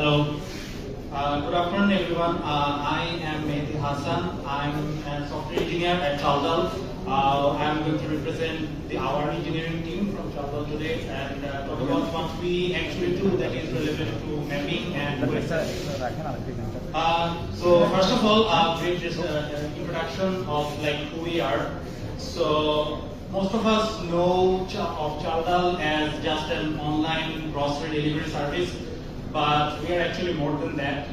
Hello. Good afternoon, everyone. I am Mehdi Hassan. I'm a software engineer at Chaldal. I'm going to represent our engineering team from Chaldal today and talk about what we actually do that is relevant to mapping and website. So first of all, brief introduction of who we are. So most of us know of Chaldal as just an online grocery delivery service, but we are actually more than that.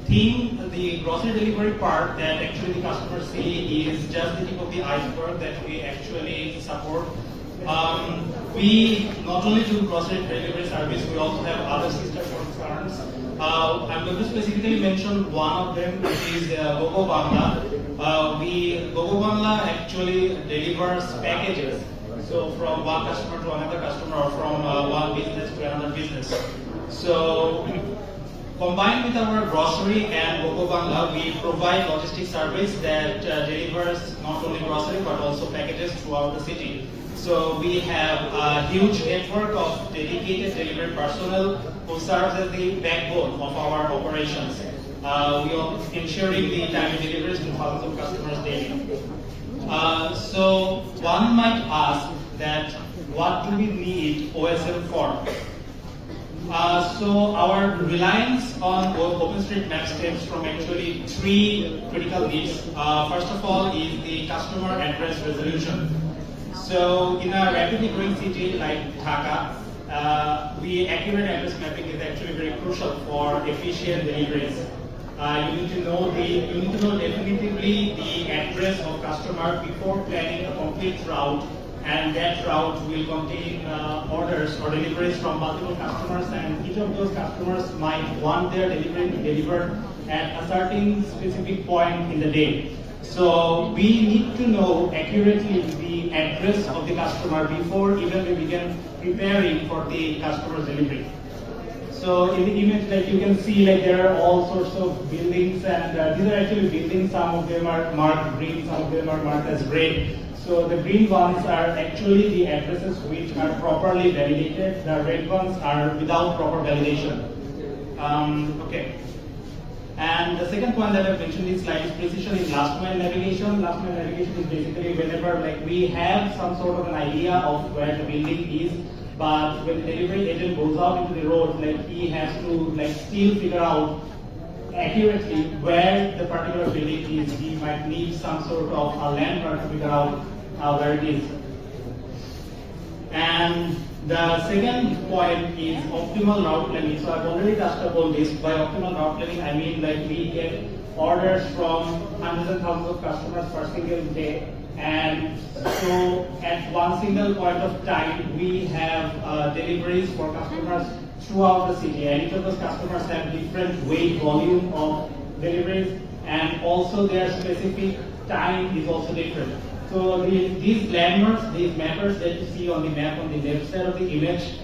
The grocery delivery part that actually the customers see is just the tip of the iceberg that we actually support. We not only do grocery delivery service, we also have other sister concerns. I'm going to specifically mention one of them, which is Gogo Bangla. Gogo Bangla actually delivers packages. So from one customer to another customer, or from one business to another business. So combined with our grocery and Gogo Bangla, we provide logistics service that delivers not only grocery but also packages throughout the city. So we have a huge network of dedicated delivery personnel who serves as the backbone of our operations. We are ensuring the timely deliveries to thousands of customers daily. So one might ask that what do we need OSM for? So our reliance on OpenStreetMap stems from actually three critical needs. First of all is the customer address resolution. So in a rapidly growing city like Dhaka, accurate address mapping is actually very crucial for efficient deliveries. You need to know definitively the address of customer before planning a complete route, and that route will contain orders or deliveries from multiple customers, and each of those customers might want their delivery to be delivered at a certain specific point in the day. So we need to know accurately the address of the customer before even we begin preparing for the customer's delivery. So in the image that you can see, there are all sorts of buildings, and these are actually buildings. Some of them are marked green, some of them are marked as red. So the green ones are actually the addresses which are properly validated. The red ones are without proper validation. Okay. And the second point that I mentioned in slide is precision in last mile navigation. Last mile navigation is basically whenever we have some sort of an idea of where the building is, but when the delivery agent goes out into the road, he has to still figure out accurately where the particular building is. He might need some sort of a landmark to figure out where it is. And the second point is optimal route planning. So I've already touched upon this. By optimal route planning, I mean we get orders from hundreds and thousands of customers per single day. And so at one single point of time, we have deliveries for customers throughout the city. And each of those customers have different weight, volume of deliveries, and also their specific time is also different. So these landmarks, these mappers that you see on the map on the left side of the image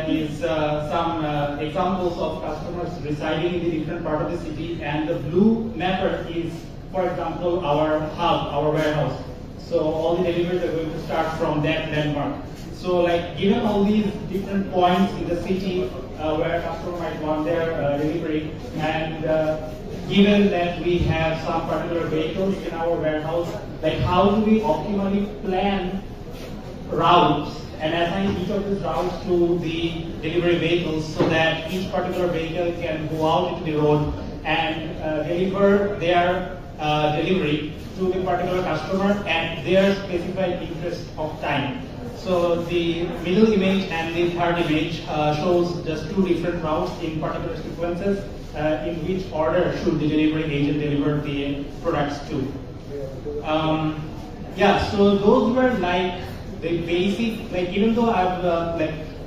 is some examples of customers residing in the different part of the city, and the blue mapper is, for example, our hub, our warehouse. So all the deliveries are going to start from that landmark. So given all these different points in the city where a customer might want their delivery, and given that we have some particular vehicles in our warehouse, how do we optimally plan routes and assign each of these routes to the delivery vehicles so that each particular vehicle can go out into the road and deliver their delivery to the particular customer at their specified interest of time. So the middle image and the third image shows just two different routes in particular sequences in which order should the delivery agent deliver the products to. So those were the basic, even though I've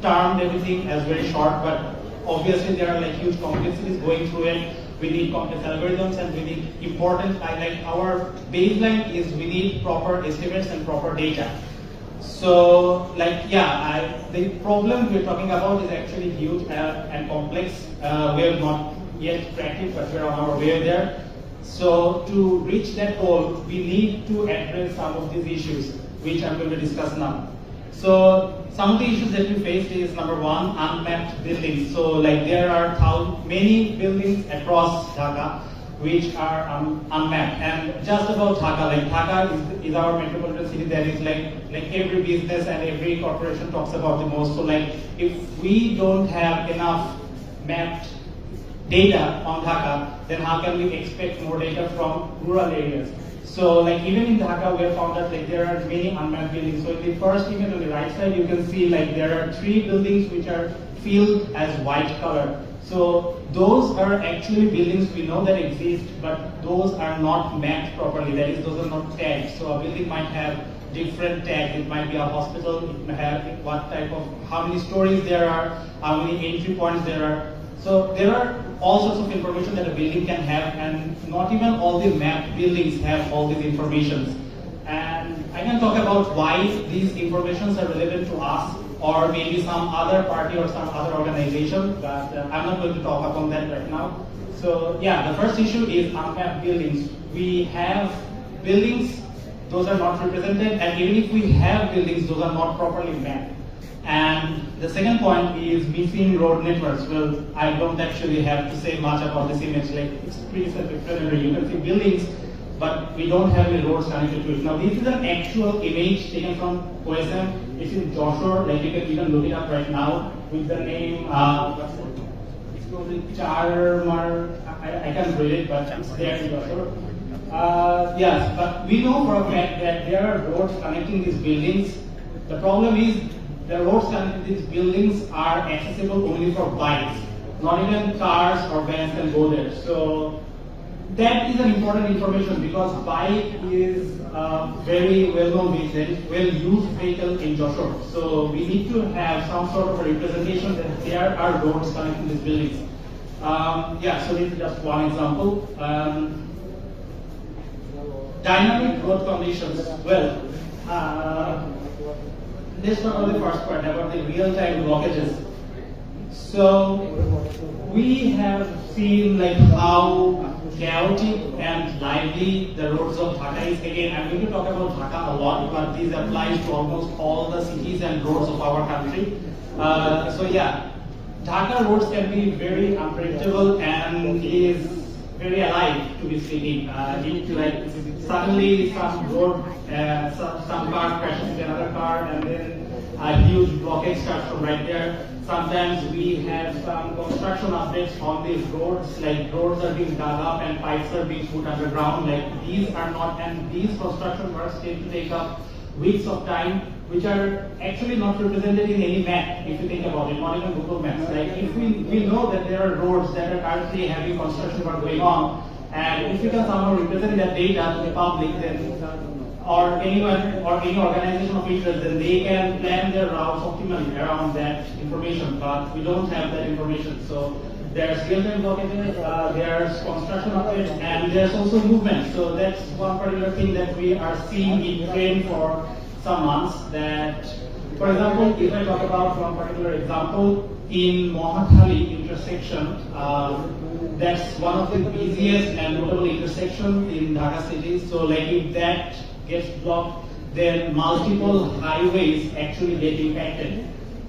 termed everything as very short, but obviously there are huge complexities going through it. We need complex algorithms, and we need important, our baseline is we need proper estimates and proper data. So the problem we're talking about is actually huge and complex. We have not yet cracked it, but we're on our way there. So to reach that goal, we need to address some of these issues, which I'm going to discuss now. So some of the issues that we faced is number one, unmapped buildings. So like there are many buildings across Dhaka which are unmapped, and just about Dhaka, like Dhaka is our metropolitan city that is like every business and every corporation talks about the most. So like if we don't have enough mapped data on Dhaka, then how can we expect more data from rural areas? So like even in Dhaka, we have found that like there are many unmapped buildings. So in the first image on the right side, you can see like there are 3 buildings which are filled as white color. So those are actually buildings we know that exist, but those are not mapped properly. That is, those are not tagged. So a building might have different tags. It might be a hospital. It might have what type of, how many stories there are, how many entry points there are. So there are all sorts of information that a building can have, and not even all the mapped buildings have all these informations. And I can talk about why these informations are relevant to us, or maybe some other party or some other organization, but I'm not going to talk about that right now. So yeah, the first issue is unmapped buildings. We have buildings, those are not represented, and even if we have buildings, those are not properly mapped. And the second point is missing road networks. Well, I don't actually have to say much about this image. Like it's pretty self-explanatory. You can see buildings, but we don't have any roads connected to it. Now, this is an actual image taken from OSM. It's in Joshua. Like you can look it up right now with the name. It's called Charmar. I can't read it, but it's there in Joshua. Yes, but we know for a fact that there are roads connecting these buildings. The problem is the roads connecting these buildings are accessible only for bikes. Not even cars or vans can go there. So that is an important information because bike is a very well-known vehicle, well-used vehicle in Joshua. So we need to have some sort of a representation that there are roads connecting these buildings. Yeah, so this is just one example. Dynamic road conditions. Well, let's talk about the first part about the real-time blockages. So we have seen like how chaotic and lively the roads of Dhaka is. Again, I'm going to talk about Dhaka a lot, but this applies to almost all the cities and roads of our country. So yeah, Dhaka roads can be very unpredictable and is very alive to be speaking. Like suddenly some road, some car crashes into another car, and then a huge blockage starts from right there. Sometimes we have some construction updates on these roads, like roads are being dug up and pipes are being put underground. Like these are not, and these construction works tend to take up weeks of time, which are actually not represented in any map, if you think about it, not even Google Maps. Like if we know that there are roads that are currently having construction work going on, and if you can somehow represent that data to the public, then or anyone or any organization of interest, then they can plan their routes optimally around that information. But we don't have that information. So there's real-time blockages, there's construction updates, and there's also movement. So that's one particular thing that we are seeing in trend for some months. That, for example, if I talk about one particular example, in Mohathali intersection, that's one of the busiest and notable intersections in Dhaka city. So like if that gets blocked, then multiple highways actually get impacted.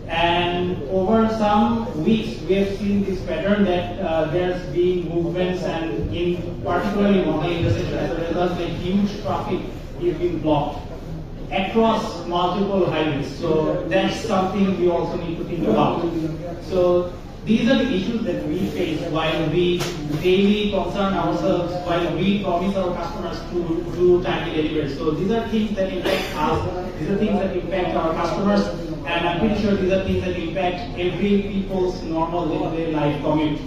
And over some weeks, we have seen this pattern that there's been movements, and in particularly Mohathali intersection, as a result, a huge traffic is being blocked across multiple highways. So that's something we also need to think about. So these are the issues that we face while we daily concern ourselves, while we promise our customers to do timely delivery. So these are things that impact us, these are things that impact our customers, and I'm pretty sure these are things that impact every people's normal day-to-day life commute.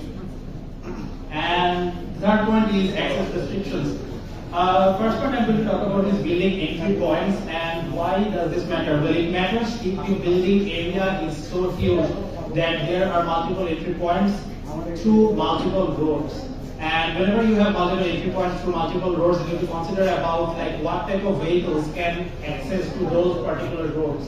And third point is access restrictions. First point I'm going to talk about is building entry points, and why does this matter? Well, it matters if the building area is so huge that there are multiple entry points to multiple roads. And whenever you have multiple entry points to multiple roads, you need to consider about like what type of vehicles can access to those particular roads.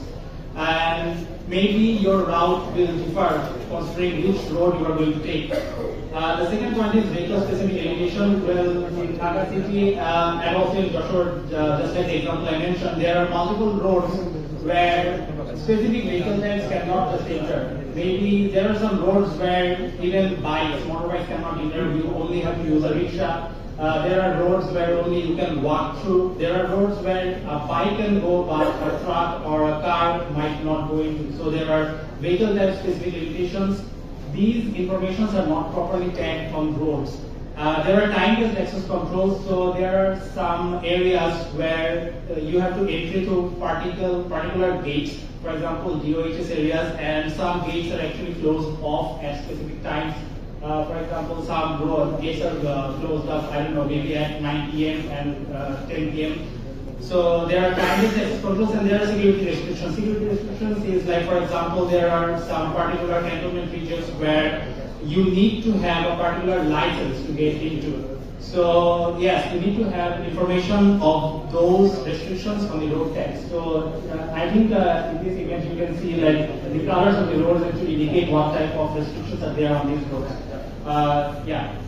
and maybe your route will differ considering which road you are going to take. The second point is vehicle-specific elevation. Well, in Dhaka city and also in Joshua, just like the example I mentioned, there are multiple roads where specific vehicle types cannot just enter. Maybe there are some roads where even bikes, motorbikes cannot enter. You only have to use a rickshaw. There are roads where only you can walk through. There are roads where a bike can go, but a truck or a car might not go into. So there are vehicle type specific limitations. These informations are not properly tagged on roads. There are time-based access controls, so there are some areas where you have to enter to particular gates, for example, DOHS areas, and some gates are actually closed off at specific times. For example, some road gates are closed up, I don't know, maybe at 9 p.m. and 10 p.m. So there are time-based access controls and there are security restrictions. Security restrictions is like, for example, there are some particular cantonment regions where you need to have a particular license to get into. So yes, you need to have information of those restrictions on the road tags. So I think in this image you can see like the colors of the roads actually indicate what type of restrictions are there on these roads. Yeah.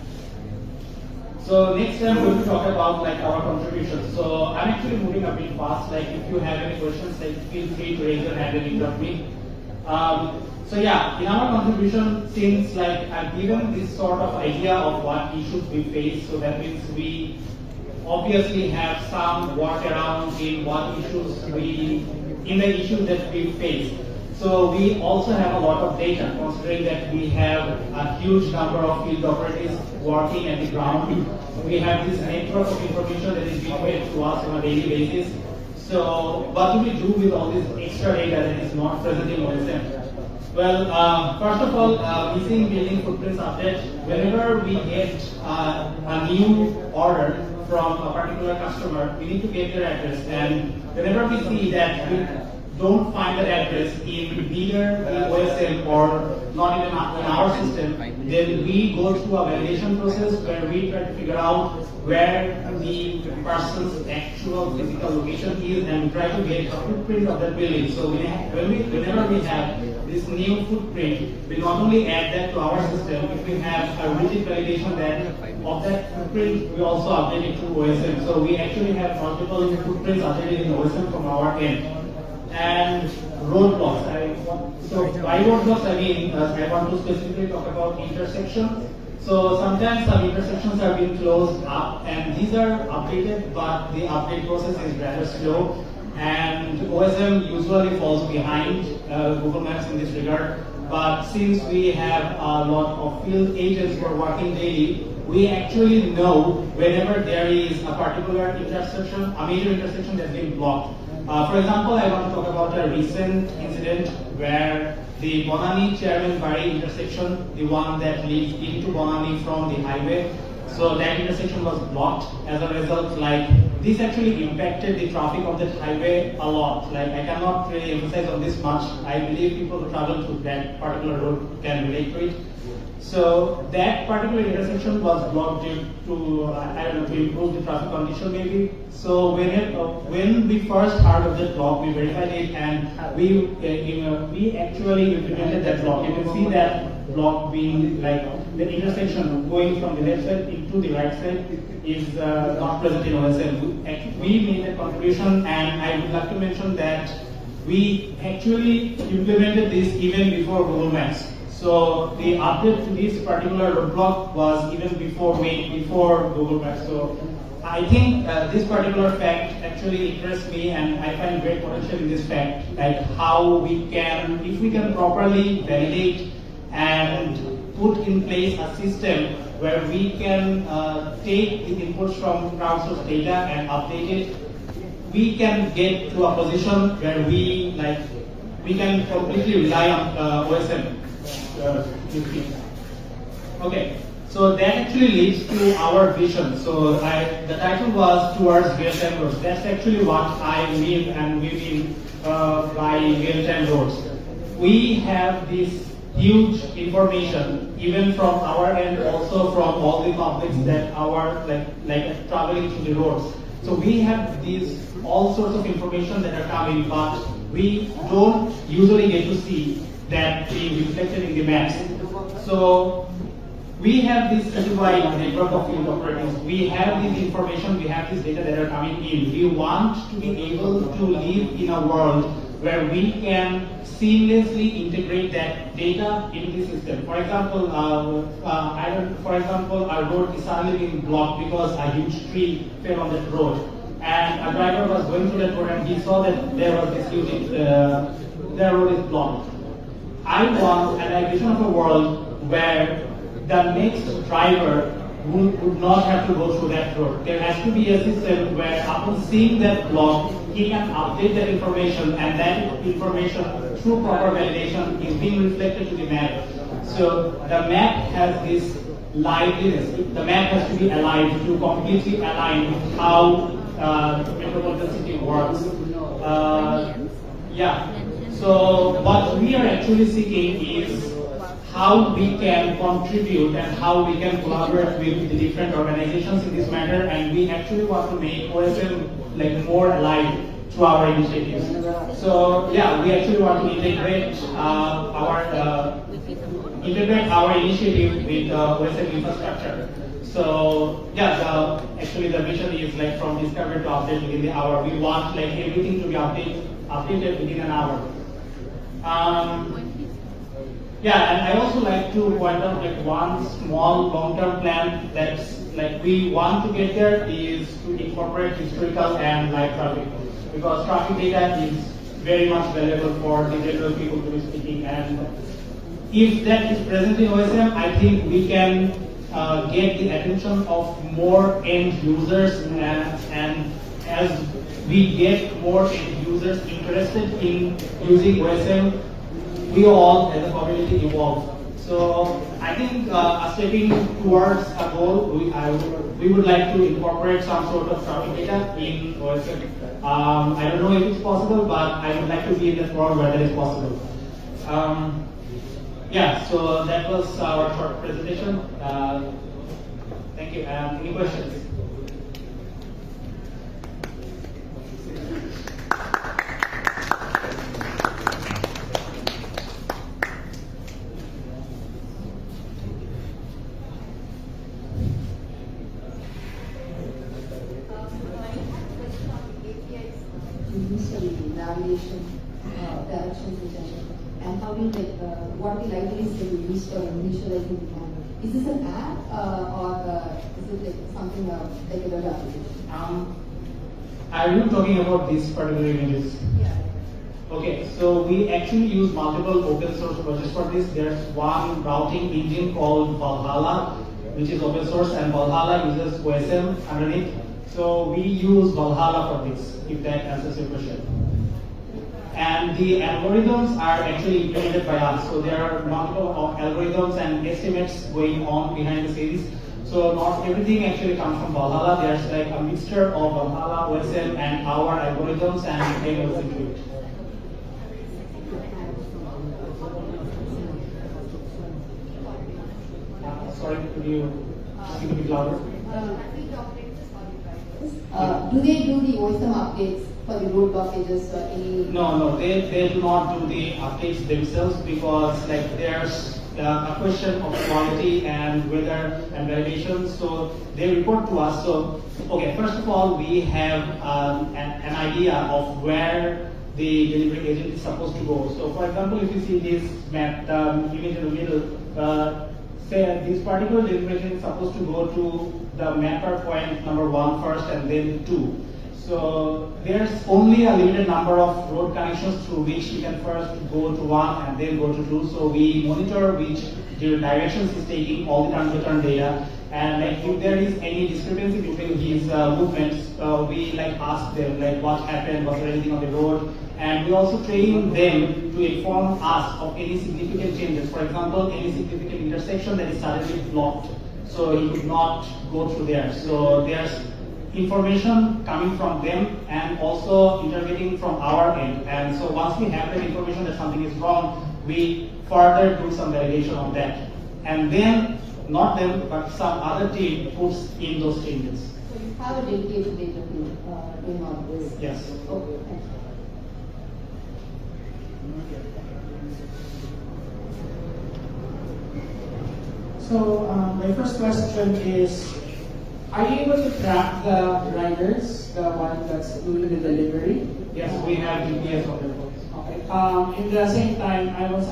So next I'm going to talk about like our contributions. So I'm actually moving a bit fast. Like if you have any questions, like feel free to raise your hand and interrupt me. So yeah, in our contribution, since like I've given this sort of idea of what issues we face, so that means we obviously have some workaround in what issues in the issues that we face. So we also have a lot of data, considering that we have a huge number of field operatives working at the ground. We have this network of information that is being fed to us on a daily basis. So what do we do with all this extra data that is not present in OSM? Well, first of all, missing building footprints update. Whenever we get a new order from a particular customer, we need to get their address. And whenever we see that we don't find that address in either the OSM or not even in our system, then we go through a validation process where we try to figure out where the person's actual physical location is and try to get a footprint of that building. So whenever we have this new footprint, we not only add that to our system, if we have a rigid validation that of that footprint, we also update it to OSM. So we actually have multiple footprints updated in OSM from our end. And roadblocks. By roadblocks, I mean, I want to specifically talk about intersections. So sometimes some intersections are being closed up, and these are updated, but the update process is rather slow. And OSM usually falls behind Google Maps in this regard. But since we have a lot of field agents who are working daily, we actually know whenever there is a particular intersection, a major intersection that's being blocked. For example, I want to talk about a recent incident where the Bonani Chairman Bari intersection, the one that leads into Bonani from the highway, so that intersection was blocked. As a result, like this actually impacted the traffic of that highway a lot. Like I cannot really emphasize on this much. I believe people who travel to that particular road can relate to it. So that particular intersection was blocked due to, I don't know, to improve the traffic condition maybe. So when we first heard of that block, we verified it and we actually implemented that block. You can see that block being like the intersection going from the left side into the right side is not present in OSM. We made a contribution, and I would like to mention that we actually implemented this even before Google Maps. So the update to this particular roadblock was even before Google Maps. So I think this particular fact actually interests me, and I find great potential in this fact, like how we can, if we can properly validate and put in place a system where we can take the inputs from crowdsourced data and update it, we can get to a position where we can completely rely on OSM. Okay, so that actually leads to our vision. So the title was Towards Real-Time Roads. That's actually what I mean and we mean by real-time roads. We have this huge information, even from our end, also from all the publics that are like traveling through the roads. So we have these all sorts of information that are coming, but we don't usually get to see that being reflected in the maps. So we have this certified network of field operators. We have this information, we have this data that are coming in. We want to be able to live in a world where we can seamlessly integrate that data into the system. For example, our road is suddenly being blocked because a huge tree fell on that road, and a driver was going through that road and he saw that there was this huge, their road is blocked. I want a vision of a world where the next driver would not have to go through that road. There has to be a system where upon seeing that block, he can update that information, and that information through proper validation is being reflected to the map. So the map has this liveliness. The map has to be alive to completely align with how metropolitan city works. So what we are actually seeking is how we can contribute and how we can collaborate with the different organizations in this matter, and we actually want to make OSM like more alive to our initiatives. So yeah, we actually want to integrate our initiative with OSM infrastructure. So yeah, actually the vision is like from discovery to update within the hour. We want like everything to be updated within an hour. Yeah, and I also like to point out like one small long-term plan that's like we want to get there is to incorporate historical and live traffic, because traffic data is very much valuable for the general people to be speaking, and if that is present in OSM, I think we can get the attention of more end users, and as we get more end users interested in using OSM, we all as a community evolve. So I think stepping towards a goal, we would like to incorporate some sort of traffic data in OSM. I don't know if it's possible, but I would like to be in that world where that is possible. Yeah, so that was our short presentation. Thank you. Any questions? Navigation, directions, and how do you get what the libraries can be used for visualizing the camera? Is this an app or is it like something like a web application? Are you talking about these particular images? Yeah. Okay, so we actually use multiple open source projects for this. There's one routing engine called Valhalla, which is open source, and Valhalla uses OSM underneath. So we use Valhalla for this, if that answers your question. And the algorithms are actually implemented by us. So there are multiple algorithms and estimates going on behind the scenes. So not everything actually comes from Valhalla. There's like a mixture of Valhalla, OSM, and our algorithms and tables into it. Sorry, could you speak a bit louder? Do they do the OSM updates for the road blockages or any? No, they do not do the updates themselves, because like there's a question of quality and weather and validation. So they report to us. So okay, first of all, we have an idea of where the delivery agent is supposed to go. So for example, if you see this map, the image in the middle, say this particular delivery agent is supposed to go to the mapper point number 1 first and then 2. So there's only a limited number of road connections through which he can first go to 1 and then go to 2. So we monitor which directions he's taking, all the turn-to-turn data, and like if there is any discrepancy between his movements, we like ask them like what happened, was there anything on the road, and we also train them to inform us of any significant changes. For example, any significant intersection that is suddenly blocked, so he could not go through there. So there's information coming from them and also interrogating from our end. And so once we have that information that something is wrong, we further do some validation on that. And then, not them, but some other team puts in those changes. So you have a dedicated data team doing all this? Yes. Okay, thank you. So my first question is, are you able to track the riders, the one that's doing the delivery? Yes, we have GPS of the roads. Okay. In the same time, I don't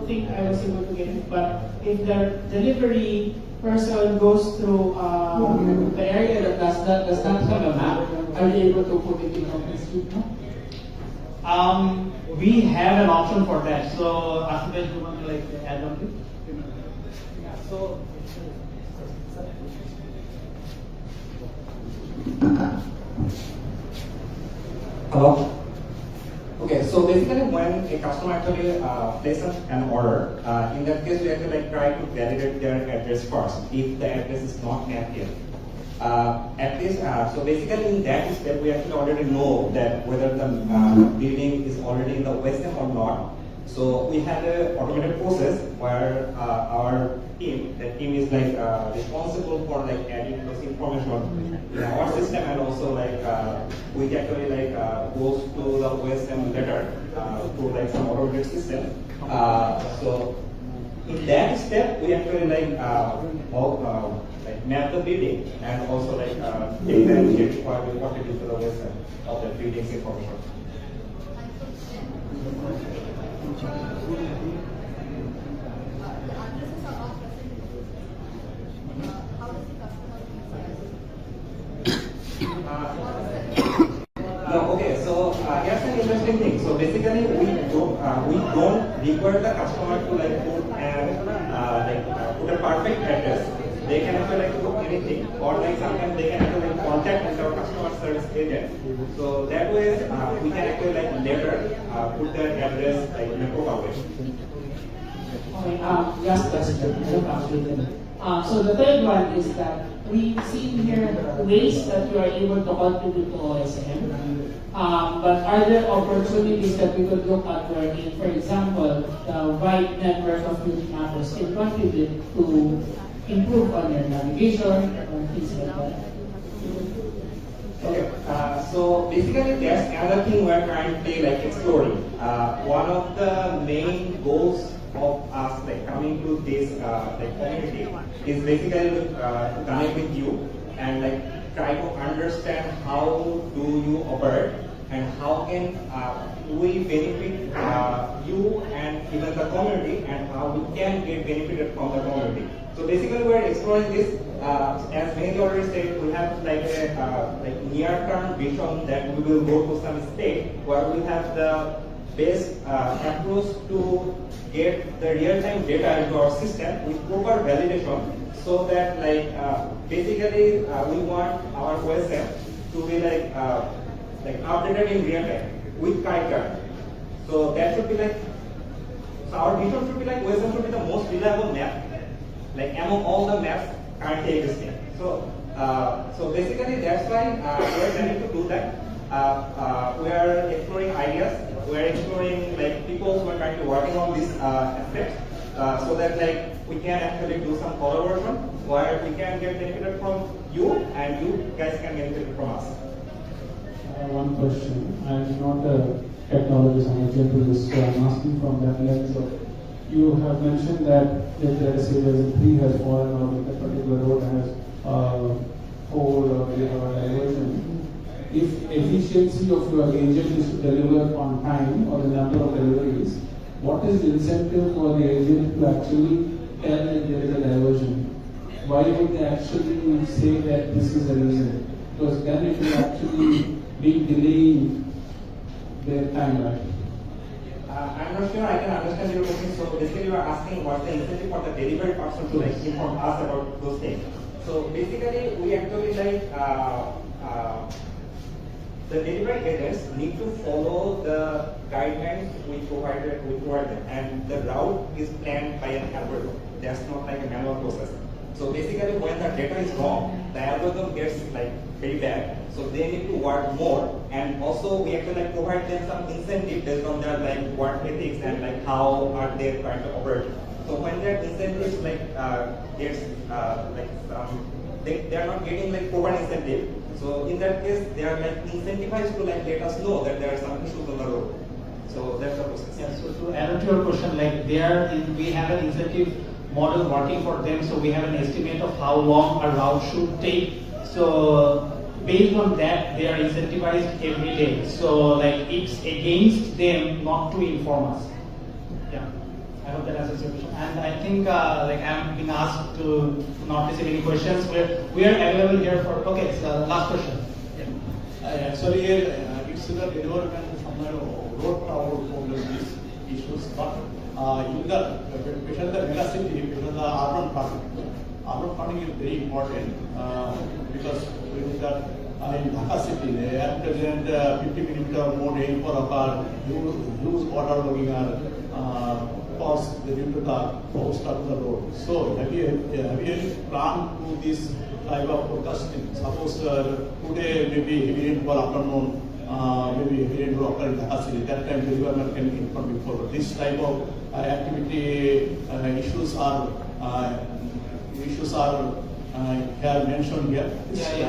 think I was able to get it, but if the delivery person goes through the area that does not have a map, are you able to put it in OpenStreet map? We have an option for that. So, Asibet, do you want to like add on this? Yeah, so hello. Okay, so basically when a customer actually places an order, in that case we actually like try to validate their address first if the address is not mapped yet. At least, so basically in that step we actually already know that whether the building is already in the OSM or not. So we have an automated process where our team, the team is like responsible for like adding those information in our system, and also like we actually like goes to the OSM letter through like some automated system. So in that step we actually like like map the building and also like take the initiative for what to do to the OSM of the building's information. No, okay. So here's an interesting thing. So basically, we don't require the customer to like put a perfect address. They can actually like put anything, or like sometimes they can actually like contact with our customer service agent. So that way, we can actually like later put the address like in a proper way. Okay, last question. I don't update them. So the third one is that we see here ways that you are able to contribute to OSM. But are there opportunities that we could look at wherein, for example, the wide network of youth mappers can contribute to improve on your navigation or things like that? Okay, so basically there's another thing we're currently like exploring. One of the main goals of us like coming to this like community is basically to connect with you and like try to understand how do you operate and how can we benefit you and even the community, and how we can get benefited from the community. So basically we're exploring this. As many already said, we have like a like near-term vision that we will go to some state where we have the best approach to get the real-time data into our system with proper validation, so that like basically we want our OSM to be like updated in real time with character. So that should be like, so our vision should be like OSM should be the most reliable map, like among all the maps currently existing. So so basically that's why we are trying to do that. We are exploring ideas. We are exploring like people who are currently working on this aspect, so that like we can actually do some collaboration where we can get benefited from you and you guys can benefit from us. One question. I'm not a technologist, I'm a generalist, so I'm asking from that lens of, you have mentioned that if let's say there's a tree has fallen or if a particular road has a hole or they have a diversion, if efficiency of your agent is to deliver on time or the number of deliveries, what is the incentive for the agent to actually tell that there is a diversion? Why would they actually say that this is the reason? Because then it will actually be delaying their timeline. I'm not sure I can understand your question. So basically you are asking what's the incentive for the delivery person to like inform us about those things. So basically we actually like the delivery agents need to follow the guidelines we provide them, and the route is planned by an algorithm. That's not like a manual process. So basically when the data is wrong, the algorithm gets like very bad. So they need to work more, and also we actually like provide them some incentive based on their like work ethics and like how are they trying to operate. So when that incentive like gets like they are not getting like proper incentive. So in that case they are like incentivized to like let us know that there are some issues on the road. So that's the process. Yeah, so to add on to your question, like we have an incentive model working for them, so we have an estimate of how long a route should take. So based on that, they are incentivized every day. So like it's against them not to inform us. Yeah, I hope that answers your question. And I think like I'm being asked to not receive any questions. We are available here for. Okay, so last question. Yeah. Actually, it's the development from the road travel problem issues, but in the especially the mega city, because the urban planning is very important because with that in Dhaka city, at present 50 mm more rainfall occur, huge water logging are caused due to the obstacle of the road. So have you any plan to this type of forecasting? Suppose today maybe heavy rainfall afternoon, maybe heavy rainfall occur in Dhaka city. That time the government can inform before. This type of activity issues are here mentioned here.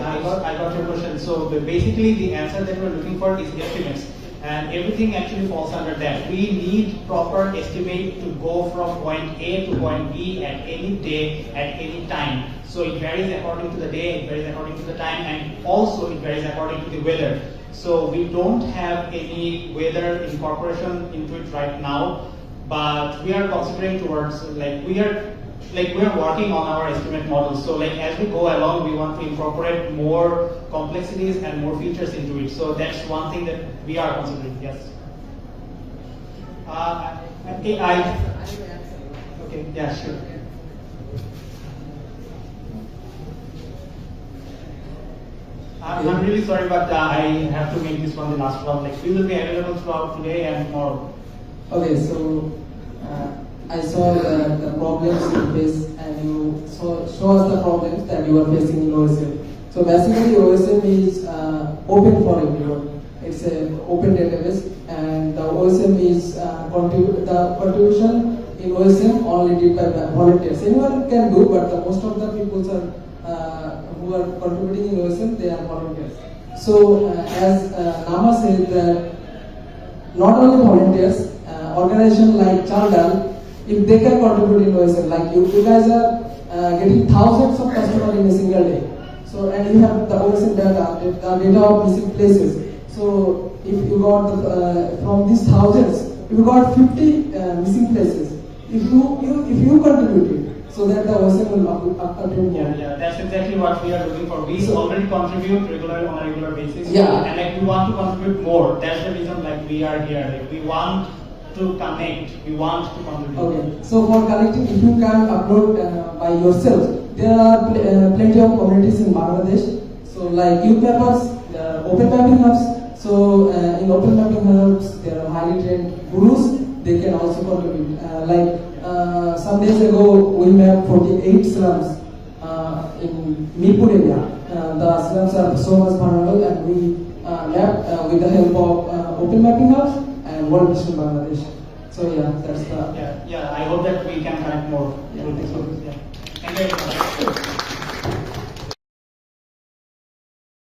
I got your question. So basically, the answer that we're looking for is estimates, and everything actually falls under that. We need proper estimate to go from point A to point B at any day, at any time. So it varies according to the day, it varies according to the time, and also it varies according to the weather. So we don't have any weather incorporation into it right now, but we are considering towards we are working on our estimate model. So as we go along, we want to incorporate more complexities and more features into it. So that's one thing that we are considering. Yes. Okay. Yeah. Sure. I'm really sorry, but I have to make this one the last one. We will be available throughout today and tomorrow. Okay, so I saw the problems you face, and you show us the problems that you are facing in OSM. So basically, OSM is open for everyone. It's an open database, and the OSM is the contribution in OSM only did by volunteers. Anyone can do, but the most of the people who are contributing in OSM, they are volunteers. So as Nama said, that not only volunteers, organization like Chandal, if they can contribute in OSM, like you guys are getting thousands of customers in a single day. So and you have the OSM data, the data of missing places. So if you got from these thousands, if you got 50 missing places, if you contributed, so that the OSM will contribute. Yeah, that's exactly what we are looking for. We already contribute on a regular basis. Yeah. And we want to contribute more. That's the reason we are here. We want to connect. We want to contribute. Okay. So for connecting, if you can upload by yourself, there are plenty of communities in Bangladesh. So like youth members, there are open mapping hubs. So in open mapping hubs, there are highly trained gurus. They can also contribute. Some days ago, we mapped 48 slums in Mirpur area. The slums are so much vulnerable, and we mapped with the help of open mapping hubs and World Vision Bangladesh. So yeah, that's the. Yeah. I hope that we can connect more. Yeah. Yeah. Thank you very much.